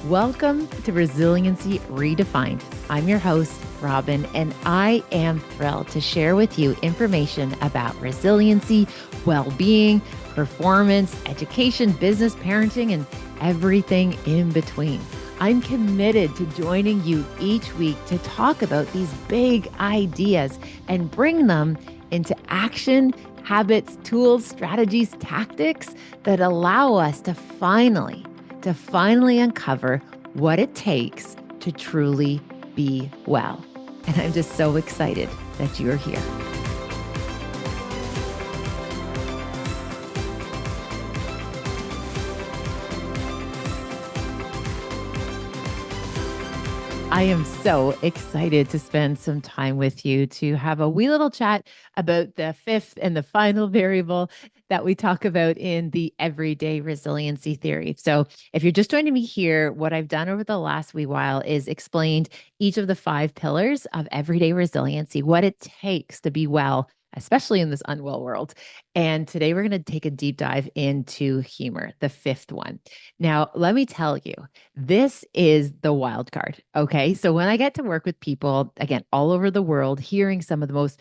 Welcome to Resiliency Redefined. I'm your host, Robyne, and I am thrilled to share with you information about resiliency, well-being, performance, education, business, parenting, and everything in between. I'm committed to joining you each week to talk about these big ideas and bring them into action, habits, tools, strategies, tactics that allow us to finally uncover what it takes to truly be well. And I'm just so excited that you're here. I am so excited to spend some time with you to have a wee little chat about the fifth and the final variable that we talk about in the everyday resiliency theory. So, if you're just joining me here, what I've done over the last wee while is explained each of the 5 pillars of everyday resiliency, what it takes to be well, especially in this unwell world. And today we're going to take a deep dive into humor, the fifth one. Now, let me tell you, this is the wild card. Okay. So when I get to work with people, again, all over the world, hearing some of the most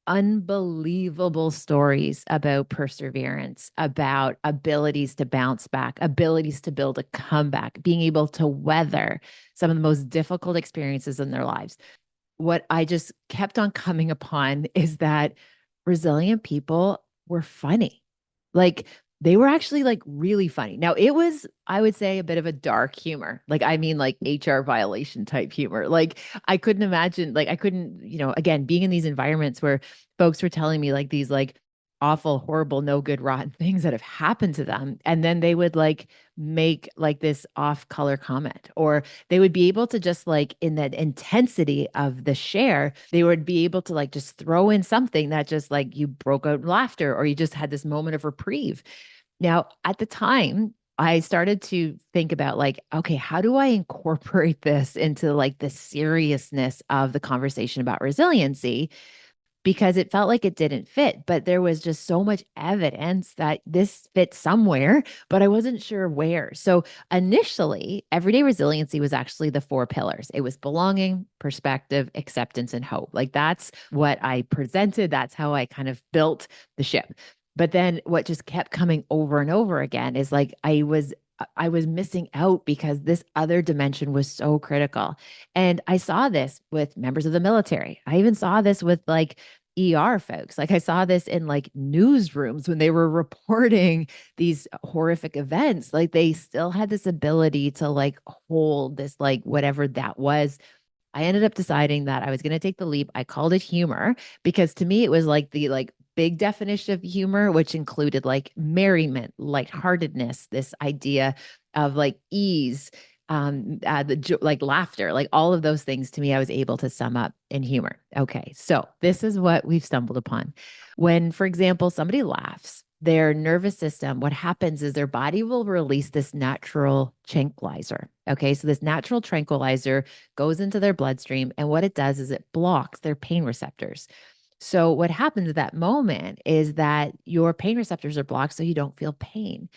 unbelievable stories about perseverance, about abilities to bounce back, abilities to build a comeback, being able to weather some of the most difficult experiences in their lives. What I just kept on coming upon is that resilient people were funny. Like they were actually like really funny. Now it was, I would say, a bit of a dark humor. Like, I mean, like HR violation type humor. Like I couldn't imagine, like I couldn't, again, being in these environments where folks were telling me like these like awful, horrible, no good, rotten things that have happened to them. And then they would like make like this off color comment, or they would be able to just like in that intensity of the share, they would be able to like just throw in something that just like you broke out in laughter or you just had this moment of reprieve. Now, at the time, I started to think about like, okay, how do I incorporate this into like the seriousness of the conversation about resiliency? Because it felt like it didn't fit, but there was just so much evidence that this fit somewhere, but I wasn't sure where. So initially, everyday resiliency was actually the 4 pillars. It was belonging, perspective, acceptance, and hope. Like that's what I presented. That's how I kind of built the ship. But then what just kept coming over and over again is like I was missing out because this other dimension was so critical. And I saw this with members of the military. I even saw this with like ER folks. Like I saw this in like newsrooms when they were reporting these horrific events. Like they still had this ability to like hold this, like whatever that was. I ended up deciding that I was going to take the leap. I called it humor because to me it was like the like big definition of humor, which included like merriment, lightheartedness, this idea of like ease, like laughter, like all of those things to me, I was able to sum up in humor. Okay, so this is what we've stumbled upon. When, for example, somebody laughs, their nervous system, what happens is their body will release this natural tranquilizer. Okay, so this natural tranquilizer goes into their bloodstream, and what it does is it blocks their pain receptors. So, what happens at that moment is that your pain receptors are blocked, so you don't feel pain.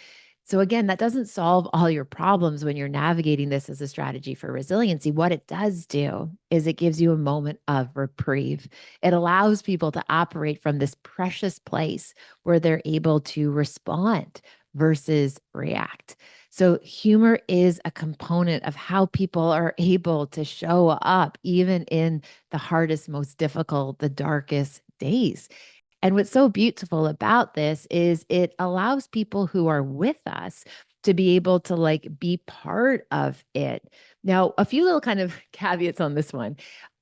So, again, that doesn't solve all your problems when you're navigating this as a strategy for resiliency. What it does do is it gives you a moment of reprieve. It allows people to operate from this precious place where they're able to respond versus react. So, humor is a component of how people are able to show up, even in the hardest, most difficult, the darkest days. And what's so beautiful about this is it allows people who are with us to be able to like be part of it. Now, a few little kind of caveats on this one.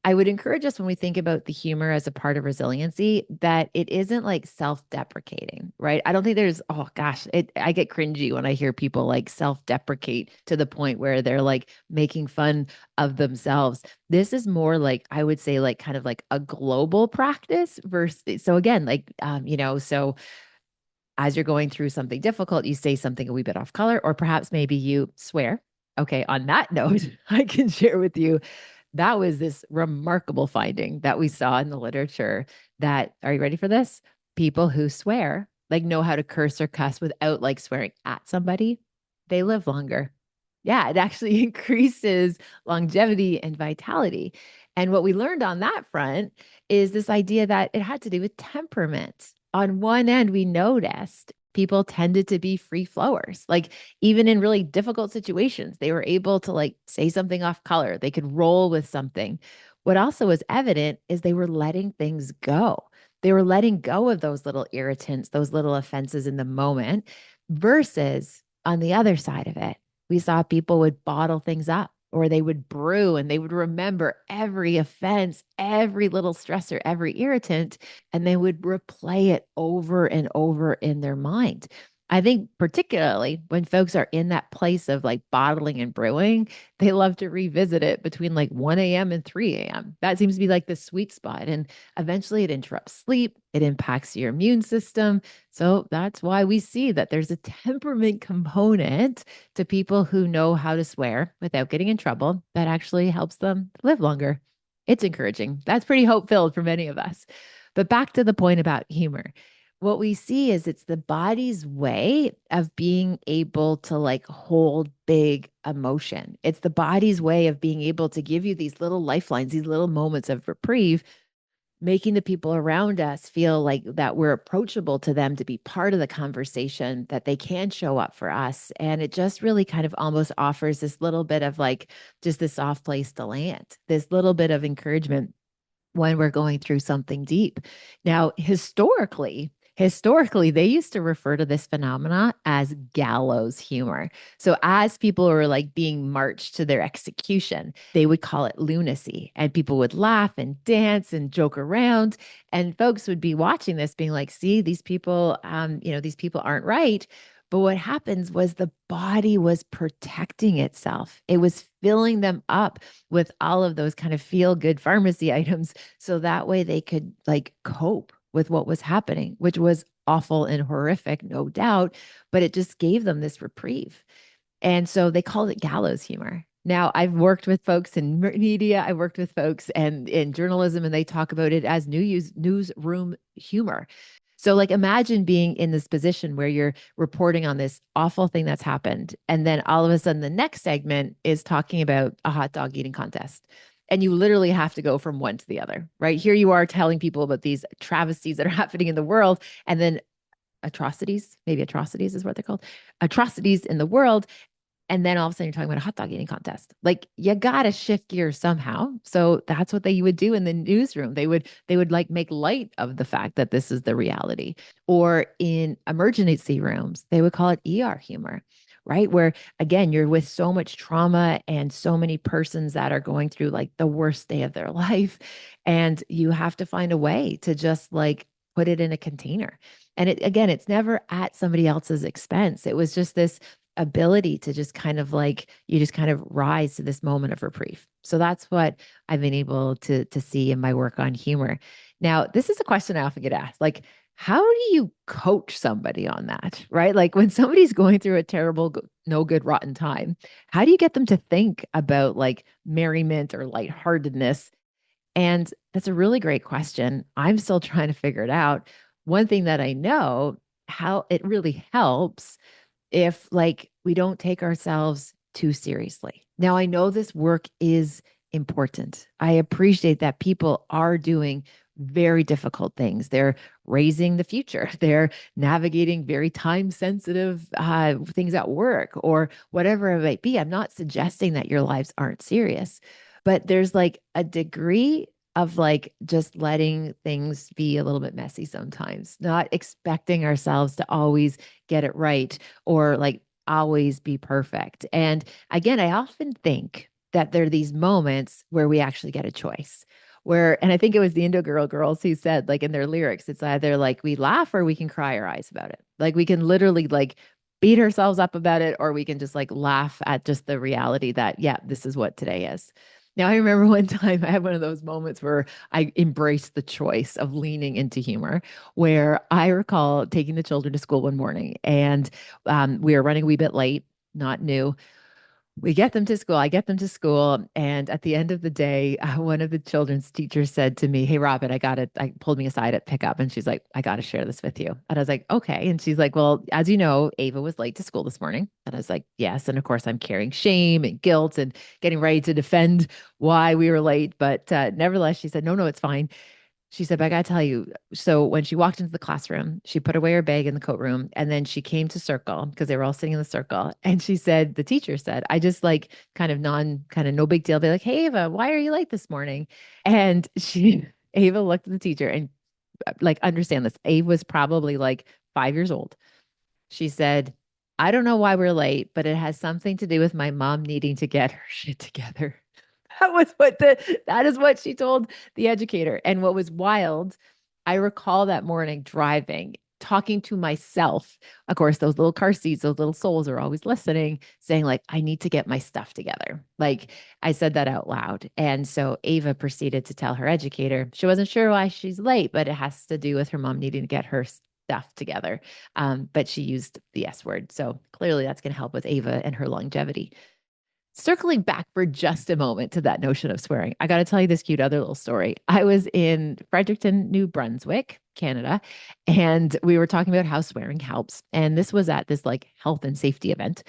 I would encourage us when we think about the humor as a part of resiliency that it isn't like self-deprecating, right? I don't think there's, oh gosh, I get cringy when I hear people like self-deprecate to the point where they're like making fun of themselves. This is more like, I would say, like kind of like a global practice versus, so again, like, so as you're going through something difficult, you say something a wee bit off color, or perhaps maybe you swear. Okay, on that note, I can share with you that was this remarkable finding that we saw in the literature that, are you ready for this? People who swear, like know how to curse or cuss without like swearing at somebody, they live longer. Yeah, it actually increases longevity and vitality. And what we learned on that front is this idea that it had to do with temperament. On one end, we noticed people tended to be free flowers. Like even in really difficult situations, they were able to like say something off color. They could roll with something. What also was evident is they were letting things go. They were letting go of those little irritants, those little offenses in the moment, versus on the other side of it, we saw people would bottle things up or they would brew and they would remember every offense, every little stressor, every irritant, and they would replay it over and over in their mind. I think, particularly when folks are in that place of like bottling and brewing, they love to revisit it between like 1 a.m. and 3 a.m. That seems to be like the sweet spot. And eventually it interrupts sleep, it impacts your immune system. So that's why we see that there's a temperament component to people who know how to swear without getting in trouble that actually helps them live longer. It's encouraging. That's pretty hope filled for many of us. But back to the point about humor. What we see is it's the body's way of being able to like hold big emotion. It's the body's way of being able to give you these little lifelines, these little moments of reprieve, making the people around us feel like that we're approachable to them to be part of the conversation, that they can show up for us. And it just really kind of almost offers this little bit of like just this soft place to land, this little bit of encouragement when we're going through something deep. Now, historically, they used to refer to this phenomena as gallows humor. So as people were like being marched to their execution, they would call it lunacy, and people would laugh and dance and joke around, and folks would be watching this being like, see, these people, these people aren't right. But what happens was the body was protecting itself. It was filling them up with all of those kind of feel good pharmacy items. So that way they could like cope with what was happening, which was awful and horrific, no doubt. But it just gave them this reprieve. And so they called it gallows humor. Now, I've worked with folks in media, I worked with folks and in journalism, and they talk about it as newsroom humor. So, like, imagine being in this position where you're reporting on this awful thing that's happened. And then all of a sudden, the next segment is talking about a hot dog eating contest. And you literally have to go from one to the other, right? Here you are telling people about these travesties that are happening in the world. And then atrocities, maybe atrocities is what they're called, atrocities in the world. And then all of a sudden you're talking about a hot dog eating contest. Like you gotta shift gears somehow. So that's what they would do in the newsroom. They would like make light of the fact that this is the reality. Or in emergency rooms, they would call it ER humor, right? Where again, you're with so much trauma and so many persons that are going through like the worst day of their life. And you have to find a way to just like put it in a container. And it again, it's never at somebody else's expense. It was just this ability to just kind of like you just kind of rise to this moment of reprieve. So that's what I've been able to see in my work on humor. Now, this is a question I often get asked, like, how do you coach somebody on that? Right? Like when somebody's going through a terrible, no good, rotten time, how do you get them to think about like merriment or lightheartedness? And that's a really great question. I'm still trying to figure it out. One thing that I know, how it really helps if like we don't take ourselves too seriously. Now, I know this work is important. I appreciate that people are doing very difficult things. They're raising the future. They're navigating very time sensitive things at work or whatever it might be. I'm not suggesting that your lives aren't serious, but there's like a degree of like just letting things be a little bit messy sometimes, not expecting ourselves to always get it right or like always be perfect. And again, I often think that there are these moments where we actually get a choice. Where, and I think it was the Girls who said, like in their lyrics, it's either like we laugh or we can cry our eyes about it. Like we can literally like beat ourselves up about it, or we can just like laugh at just the reality that, yeah, this is what today is. Now, I remember one time I had one of those moments where I embraced the choice of leaning into humor, where I recall taking the children to school one morning and we were running a wee bit late, not new. We get them to school. I get them to school. And at the end of the day, one of the children's teachers said to me, "Hey, Robin, I got it." I pulled me aside at pickup and she's like, "I got to share this with you." And I was like, "Okay." And she's like, "Well, as you know, Ava was late to school this morning." And I was like, "Yes." And of course, I'm carrying shame and guilt and getting ready to defend why we were late. But nevertheless, she said, "No, no, it's fine." She said, "But I got to tell you." So when she walked into the classroom, she put away her bag in the coat room and then she came to circle because they were all sitting in the circle. And she said, the teacher said, I just like kind of no big deal, be like, "Hey, Ava, why are you late this morning?" And Ava looked at the teacher and like, understand this. Ava was probably like 5 years old. She said, "I don't know why we're late, but it has something to do with my mom needing to get her shit together." That is what she told the educator. And what was wild, I recall that morning driving, talking to myself. Of course, those little car seats, those little souls are always listening, saying, like, I need to get my stuff together. Like, I said that out loud. And so Ava proceeded to tell her educator she wasn't sure why she's late, but it has to do with her mom needing to get her stuff together. But she used the S word. So clearly that's going to help with Ava and her longevity. Circling back for just a moment to that notion of swearing, I got to tell you this cute other little story. I was in Fredericton, New Brunswick, Canada, and we were talking about how swearing helps. And this was at this like health and safety event.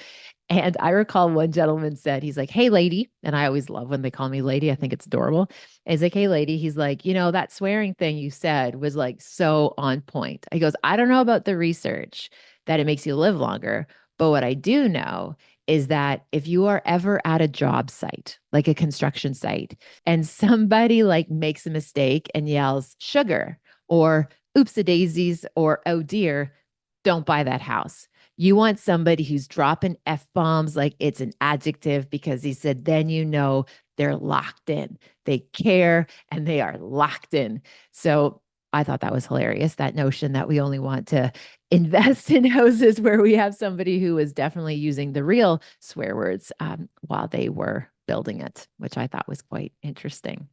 And I recall one gentleman said, he's like, "Hey, lady." And I always love when they call me lady. I think it's adorable. And he's like, "Hey, lady." He's like, that swearing thing you said was like so on point. He goes, "I don't know about the research that it makes you live longer, but what I do know is that if you are ever at a job site, like a construction site, and somebody like makes a mistake and yells sugar or oops a daisies or oh dear, don't buy that house. You want somebody who's dropping F bombs like it's an adjective because he said, then they're locked in. They care and they are locked in." So I thought that was hilarious. That notion that we only want to invest in houses where we have somebody who is definitely using the real swear words while they were building it, which I thought was quite interesting.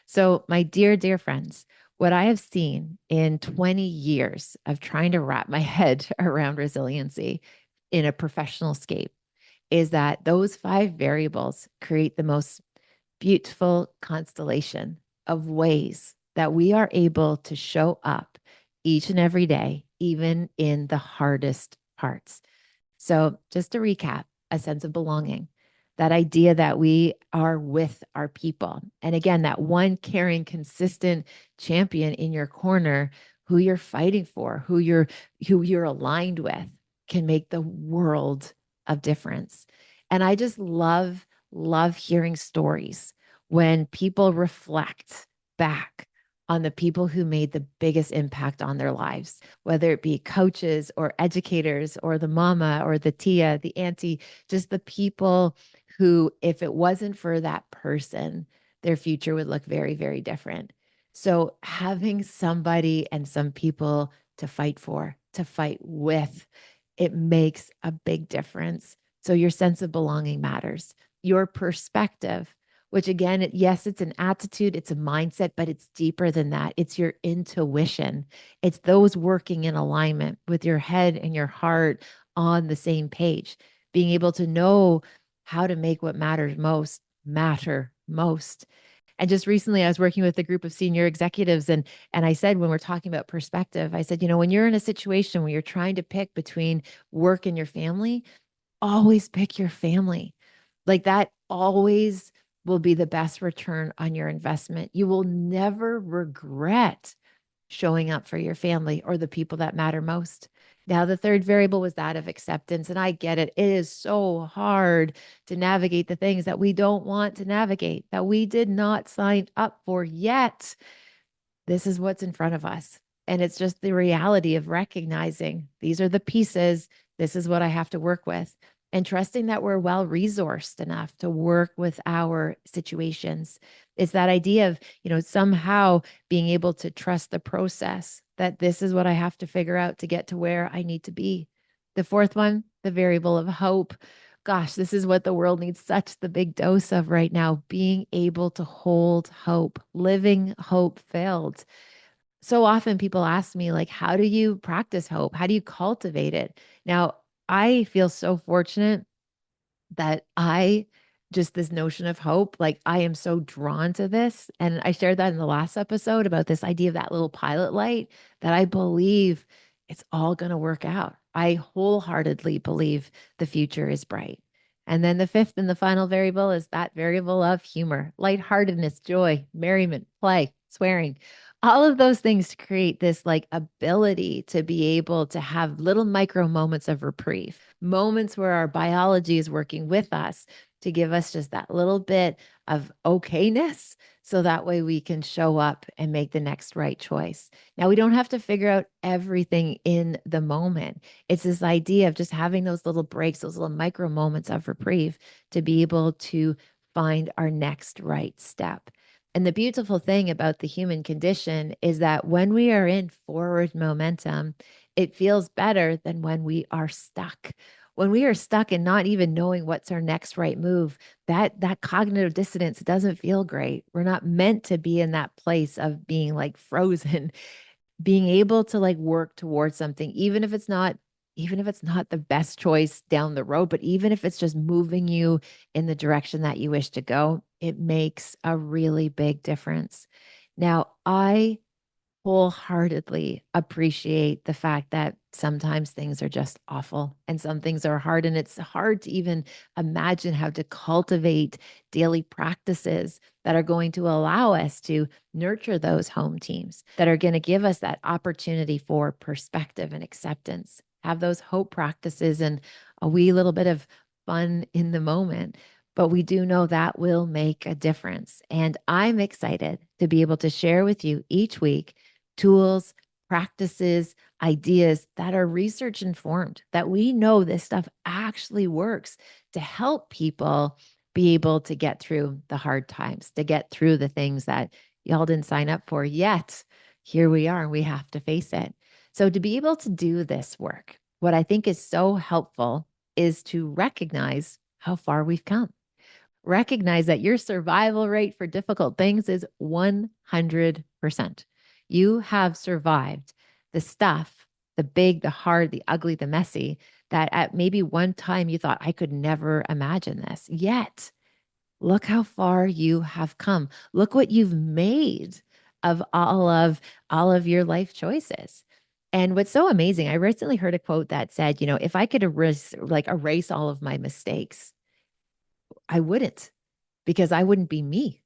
So, my dear, dear friends, what I have seen in 20 years of trying to wrap my head around resiliency in a professional scape is that those five variables create the most beautiful constellation of ways that we are able to show up each and every day, even in the hardest parts. So, just to recap, a sense of belonging, that idea that we are with our people. And again, that one caring, consistent champion in your corner who you're fighting for, who you're aligned with can make the world of difference. And I just love hearing stories when people reflect back on the people who made the biggest impact on their lives, whether it be coaches or educators or the mama or the tia, the auntie, just the people who, if it wasn't for that person, their future would look very, very different. So having somebody and some people to fight for, to fight with, it makes a big difference. So your sense of belonging matters. Your perspective, which again, yes, it's an attitude, it's a mindset, but it's deeper than that. It's your intuition. It's those working in alignment with your head and your heart on the same page, being able to know how to make what matters most matter most. And just recently, I was working with a group of senior executives, and I said, when we're talking about perspective, I said, when you're in a situation where you're trying to pick between work and your family, always pick your family. Like that always will be the best return on your investment. You will never regret showing up for your family or the people that matter most. Now, the third variable was that of acceptance. And I get it. It is so hard to navigate the things that we don't want to navigate, that we did not sign up for yet. This is what's in front of us. And it's just the reality of recognizing these are the pieces. This is what I have to work with. And trusting that we're well resourced enough to work with our situations. It's that idea of, somehow being able to trust the process, that this is what I have to figure out to get to where I need to be. The fourth one, the variable of hope. Gosh, this is what the world needs such the big dose of right now, being able to hold hope, living hope filled. So often people ask me, like, how do you practice hope? How do you cultivate it? Now, I feel so fortunate that I just this notion of hope, like I am so drawn to this. And I shared that in the last episode about this idea of that little pilot light that I believe it's all going to work out. I wholeheartedly believe the future is bright. And then the fifth and the final variable is that variable of humor, lightheartedness, joy, merriment, play, swearing, all of those things to create this like ability to be able to have little micro moments of reprieve, moments where our biology is working with us to give us just that little bit of okayness. So that way we can show up and make the next right choice. Now, we don't have to figure out everything in the moment. It's this idea of just having those little breaks, those little micro moments of reprieve to be able to find our next right step. And the beautiful thing about the human condition is that when we are in forward momentum, it feels better than when we are stuck. When we are stuck and not even knowing what's our next right move, that cognitive dissonance doesn't feel great. We're not meant to be in that place of being like frozen, being able to like work towards something, even if it's not the best choice down the road, but even if it's just moving you in the direction that you wish to go, it makes a really big difference. Now, I wholeheartedly appreciate the fact that sometimes things are just awful and some things are hard. And it's hard to even imagine how to cultivate daily practices that are going to allow us to nurture those home teams, that are going to give us that opportunity for perspective and acceptance, have those hope practices and a wee little bit of fun in the moment. But we do know that will make a difference. And I'm excited to be able to share with you each week tools, practices, ideas that are research informed, that we know this stuff actually works to help people be able to get through the hard times, to get through the things that y'all didn't sign up for yet. Here we are, and we have to face it. So, to be able to do this work, what I think is so helpful is to recognize how far we've come. Recognize that your survival rate for difficult things is 100%. You have survived the stuff, the big, the hard, the ugly, the messy, that at maybe one time you thought, I could never imagine this. Yet, look how far you have come. Look what you've made of all of your life choices. And what's so amazing, I recently heard a quote that said, if I could erase all of my mistakes, I wouldn't, because I wouldn't be me.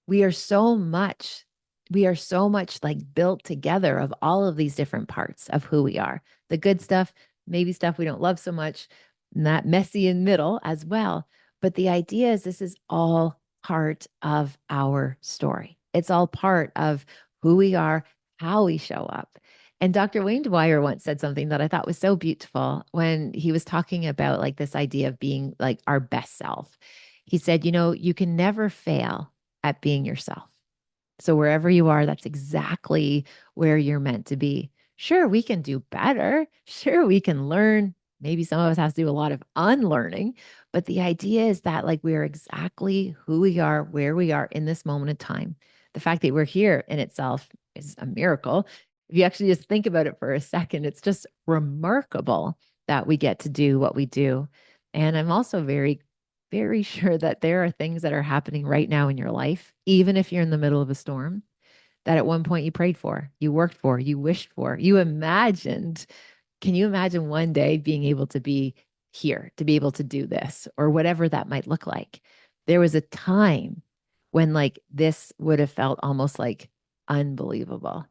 We are so much, we are so much like built together of all of these different parts of who we are. The good stuff, maybe stuff we don't love so much, not messy in middle as well. But the idea is this is all part of our story. It's all part of who we are, how we show up. And Dr. Wayne Dwyer once said something that I thought was so beautiful when he was talking about like this idea of being like our best self. He said, you can never fail at being yourself. So wherever you are, that's exactly where you're meant to be. Sure, we can do better. Sure, we can learn. Maybe some of us have to do a lot of unlearning, but the idea is that like we are exactly who we are, where we are in this moment in time. The fact that we're here in itself is a miracle. If you actually just think about it for a second, it's just remarkable that we get to do what we do. And I'm also very sure that there are things that are happening right now in your life, even if you're in the middle of a storm, that at one point you prayed for, you worked for, you wished for, you imagined. Can you imagine one day being able to be here, to be able to do this, or whatever that might look like? There was a time when like this would have felt almost like unbelievable.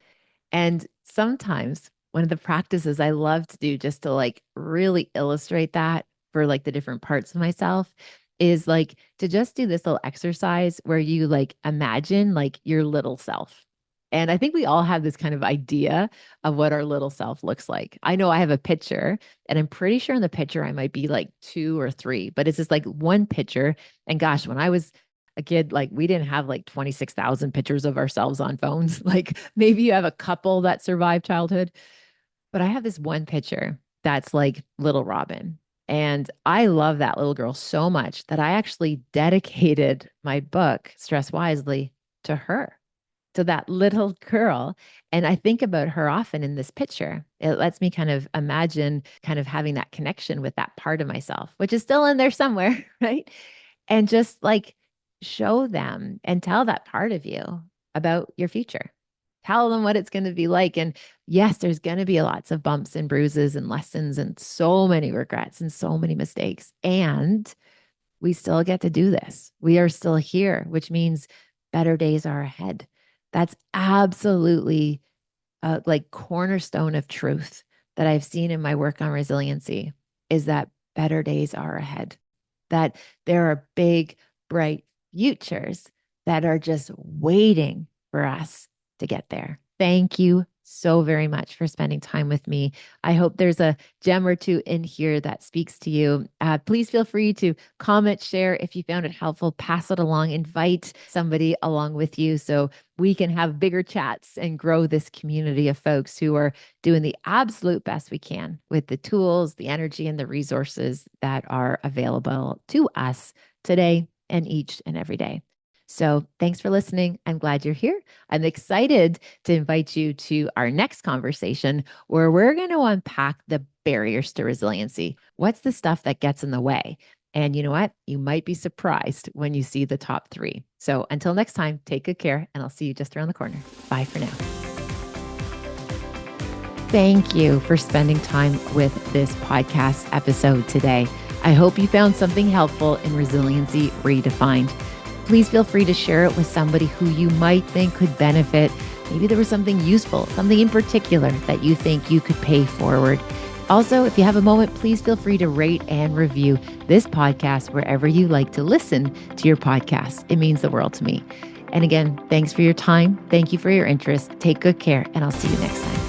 And sometimes one of the practices I love to do just to like really illustrate that for like the different parts of myself is like to just do this little exercise where you like imagine like your little self. And I think we all have this kind of idea of what our little self looks like. I know I have a picture, and I'm pretty sure in the picture I might be like 2 or 3, but it's just like one picture. And gosh, when I was a kid, like we didn't have like 26,000 pictures of ourselves on phones. Like maybe you have a couple that survived childhood, but I have this one picture that's like little Robyne. And I love that little girl so much that I actually dedicated my book, Stress Wisely, to her. to that little girl. And I think about her often in this picture. It lets me kind of imagine kind of having that connection with that part of myself, which is still in there somewhere, right? And just like show them and tell that part of you about your future. Tell them what it's going to be like. And yes, there's going to be lots of bumps and bruises and lessons and so many regrets and so many mistakes. And we still get to do this. We are still here, which means better days are ahead. That's absolutely like cornerstone of truth that I've seen in my work on resiliency is that better days are ahead, that there are big, bright futures that are just waiting for us to get there. Thank you so very much for spending time with me. I hope there's a gem or two in here that speaks to you. Please feel free to comment, share if you found it helpful, pass it along, invite somebody along with you so we can have bigger chats and grow this community of folks who are doing the absolute best we can with the tools, the energy, and the resources that are available to us today and each and every day. So thanks for listening. I'm glad you're here. I'm excited to invite you to our next conversation where we're going to unpack the barriers to resiliency. What's the stuff that gets in the way? And you know what? You might be surprised when you see the top 3. So until next time, take good care, and I'll see you just around the corner. Bye for now. Thank you for spending time with this podcast episode today. I hope you found something helpful in Resiliency Redefined. Please feel free to share it with somebody who you might think could benefit. Maybe there was something useful, something in particular that you think you could pay forward. Also, if you have a moment, please feel free to rate and review this podcast wherever you like to listen to your podcast. It means the world to me. And again, thanks for your time. Thank you for your interest. Take good care, and I'll see you next time.